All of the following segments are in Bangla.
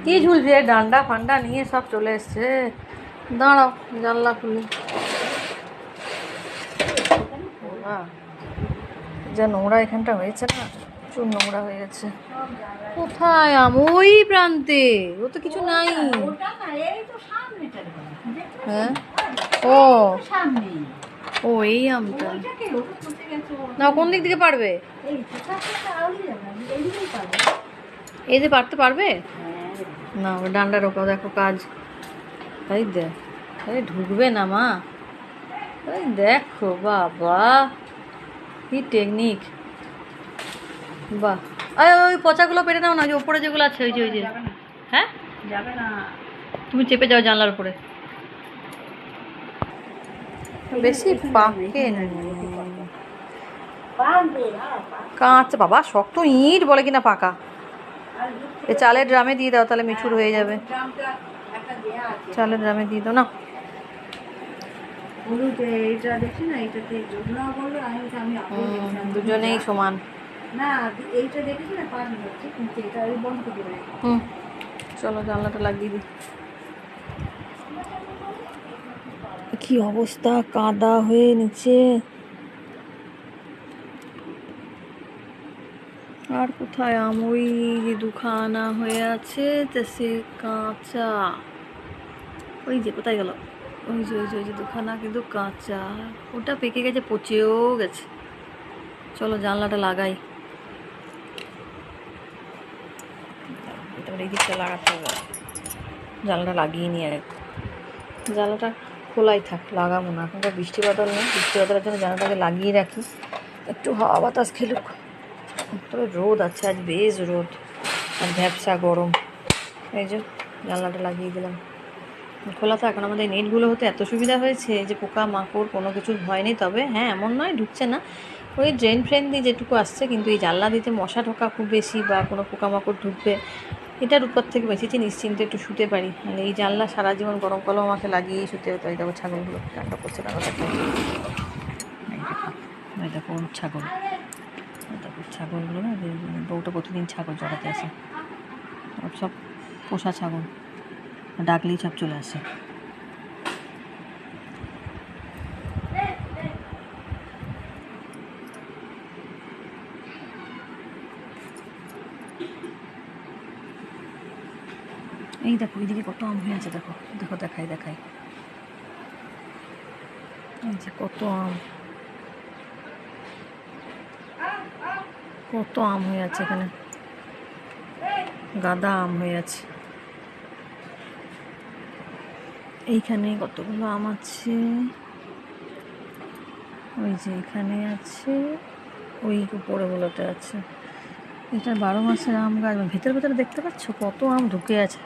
কি ঝুলছে? ডান্ডা ফান্ডা নিয়ে সব চলে এসছে। দাঁড়াও জানলা খুলে। যা নোংরা এখানটা হয়েছে না, প্রচুর নোংরা হয়ে গেছে। কোথায় আম? ওই প্রান্তে। ও তো কিছু নাই। হ্যাঁ, ও ও এই আমটা না, কোন দিক থেকে পারবে? এই যে পারতে পারবে না, ডান্ডা রোকাও। দেখো কাজ, তাই দেখ, আরে ঢুকবে না মা। ওই দেখো বাবা, কি টেকনিক! বাহ, ওই পচাগুলো পেরে নাও না, যে ওপরে যেগুলো আছে, ওই যে ওই যে। হ্যাঁ, যাবে না, তুমি চেপে যাও জানলার উপরে। বেশি পাকে কাঁচা বাবা, শক্ত ইট বলে কিনা পাকা। এই চালের ড্রামে দিয়ে দাও, তাহলে মিঠুর হয়ে যাবে। চালের ড্রামে দিয়ে দাও না। দুজনেই সমান। চলো জানলাটা লাগিয়ে দিই। কি অবস্থা, কাদা হয়ে নিচে। আর কোথায় আম? ওই যে দুখানা হয়ে আছে, সে কাঁচা। ওই যে কোথায় গেল? ওই যে ওই যে ওই যে দুখানা কিন্তু কাঁচা। ওটা পেকে গেছে, পচেও গেছে। চলো জানলাটা লাগাই। এই দিকটা লাগাতে হবে। জানলাটা লাগিয়ে নিয়ে আর জানলাটা খোলাই থাক, লাগাবো না। এখনকার বৃষ্টি বাদল নেই, বৃষ্টি বাদলের জন্য জানলাটাকে লাগিয়ে রাখি, একটু হাওয়া বাতাস খেলুক। তবে রোদ আছে আজ, বেশ রোদ, আর ভ্যাপসা গরম। এই যে জানলাটা লাগিয়ে দিলাম, খোলা থাক। এখন আমাদের নেটগুলো হতে এত সুবিধা হয়েছে যে পোকা মাকড় কোনো কিছুর ভয় নেই। তবে হ্যাঁ, এমন নয় ঢুকছে না, ওই ড্রেন ফ্রেন দিয়ে যেটুকু আসছে। কিন্তু এই জানলা দিতে মশা ঢোকা খুব বেশি, বা কোনো পোকামাকড় ঢুকবে, এটার উপর থেকে বেঁচেছি, নিশ্চিন্তে একটু শুতে পারি। মানে এই জানলা সারা জীবন গরম কলম আমাকে লাগিয়েই শুতে হতো। এই দেখো ছাগলগুলো ঠান্ডা করছে, এই দেখো ছাগল, দেখো ছাগলগুলো না, বউটা প্রতিদিন ছাগল চড়াতে আসে। সব পোষা ছাগল, ডাকলেই সব চলে আসে। এই দেখো এইদিকে কত আম হয়ে আছে, দেখো দেখো, দেখাই দেখাই, এই যে কত আম, কত আম হয়ে আছে এখানে, গাদা আম হয়ে আছে। এইখানে কতগুলো আম আছে, ওই যে এখানে আছে, ওই উপরেগুলোতে আছে। এটা 12 মাসের আম গাছ। ভেতরে ভেতরে দেখতে পাচ্ছ কত আম ঢুকে আছে,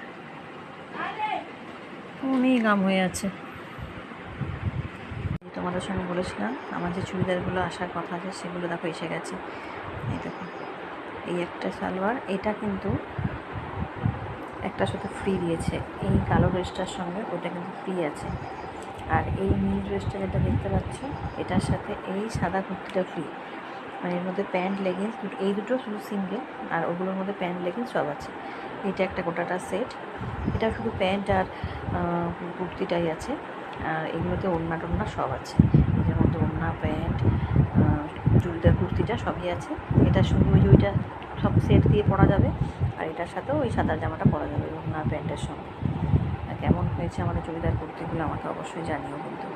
অনেক আম হয়ে আছে। তোমাদের সঙ্গে বলেছিলাম আমার যে চুড়িদারগুলো আসার কথা আছে, সেগুলো দেখো এসে গেছে। এই দেখো, এই একটা সালোয়ার, এটা কিন্তু একটার সাথে ফ্রি দিয়েছে, এই কালো ড্রেসটার সঙ্গে ওটা কিন্তু ফ্রি আছে। আর এই নীল ড্রেসটা যেটা দেখতে পাচ্ছ, এটার সাথে এই সাদা কুর্তিটা ফ্রি। মানে এর মধ্যে প্যান্ট লেগিংস, এই দুটো শুধু সিঙ্গেল, আর ওগুলোর মধ্যে প্যান্ট লেগিংস সব আছে। এটা একটা গোটাটা সেট, এটা শুধু প্যান্ট আর কুর্তিটাই আছে। আর এগুলোতে ওড়না টোড়না সব আছে, এটার মধ্যে ওড়না, প্যান্ট, চুড়িদার, কুর্তিটা সবই আছে। এটা শুধু ওই যে ওইটা সব সেট দিয়ে পরা যাবে, আর এটার সাথেও ওই সাদা জামাটা পরা যাবে ওড়না প্যান্টের সঙ্গে। কেমন হয়েছে আমাদের চুড়িদার কুর্তিগুলো আমাকে অবশ্যই জানিও কিন্তু।